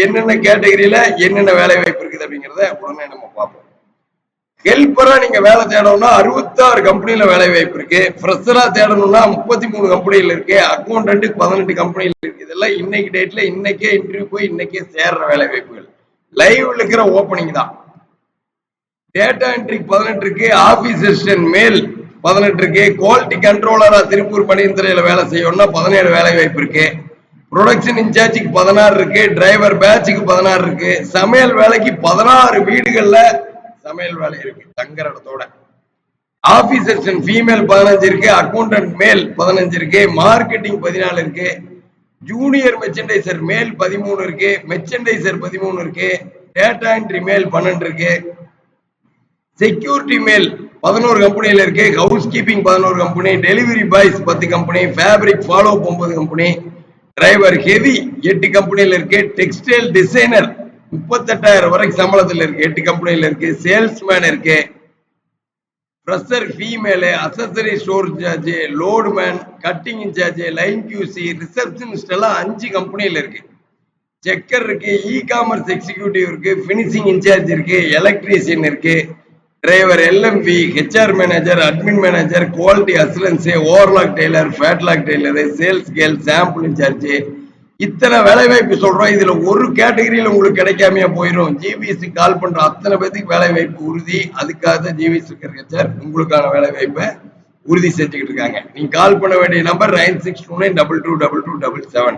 என்னென்ன கேட்டகரியில என்னென்ன வேலை வாய்ப்பு இருக்குது அப்படிங்கிறத உடனே நம்ம பார்ப்போம். ஹெல்ப்பரா நீங்க வேலை தேடணும்னா 66 கம்பெனில வேலை வாய்ப்பு இருக்கு. ஃப்ரெஷரா தேடணும்னா 33 கம்பெனில இருக்கு. அக்கௌண்டன்ட் 18 கம்பெனில இருக்கு. இதெல்லாம் இன்னைக்கு டேட்ல இன்னைக்கே இன்டர்வியூ போய் இன்னைக்கே சேர்ற வேலை வாய்ப்புகள். லைவ்ல இருக்கிற ஓப்பனிங் தான். டேட்டா என்ட்ரி 18 இருக்கு. ஆபீஸ் அசிஸ்டன்ட் மேல் 18 இருக்கு. குவாலிட்டி கண்ட்ரோலரா திருப்பூர் பணித்துறையில வேலை செய்யணும்னா 17 வேலை வாய்ப்பு இருக்கு. ப்ரொடக்ஷன் இன்சார்ஜுக்கு 16 இருக்கு. டிரைவர் பேட்சுக்கு 16 இருக்கு. சமையல் வேலைக்கு 16 வீடுகள்ல சமையல் வேலை இருக்கு தங்குற இடத்தோட. ஆபீஸ் அசிஸ்டன்ட் ஃபீமேல் 15 இருக்கு. அக்கௌண்டன்ட் மேல் 15 இருக்கு. மார்க்கெட்டிங் 14 இருக்கு. ஜூனியர் மெர்ச்சன்டைசர் மேல் 13 இருக்கு. மெர்ச்சன்டைசர் 13 இருக்கு. டேட்டா என்ட்ரி மேல் 12 இருக்கு. செக்யூரிட்டி மேல் 11 கம்பெனில இருக்கு. House keeping 11 company. Delivery boys 10 company. Fabric follow 9 company. Driver heavy 8 கம்பெனில இருக்கு. டெக்ஸ்டைல் டிசைனர் 38,000 வரைக்கும் சம்பளத்தில் இருக்கு. 8 கம்பெனில இருக்கு. சேல்ஸ்மேன் இருக்கு. Fresher female, accessory store incharge, loadman, cutting incharge, line QC, receptionist எல்லாம் 5 கம்பெனில இருக்கு. செக்கர் இருக்கு. இ காமர்ஸ் எக்ஸிக்யூட்டிவ் இருக்கு. பினிஷிங் இன்சார்ஜ் இருக்கு. எலக்ட்ரீஷியன் இருக்கு. Driver LMP, HR manager, admin manager, quality assurance, overlock tailor, flatlock tailor, sales girl, sample incharge, இத்தனை வேலை வாய்ப்பு சொல்றோம். இதுல ஒரு கேட்டகரியில உங்களுக்கு கிடைக்காமையா போயிடும். ஜிபிஎஸ்சி கால் பண்ற அத்தனை பேருக்கு வேலை வாய்ப்பு உறுதி. அதுக்காக ஜிபிஎஸ் ஹெச்ஆர் உங்களுக்கான வேலை வாய்ப்பை உறுதி செஞ்சுக்கிட்டு இருக்காங்க. நீங்க கால் பண்ண வேண்டிய நம்பர் 9629222277.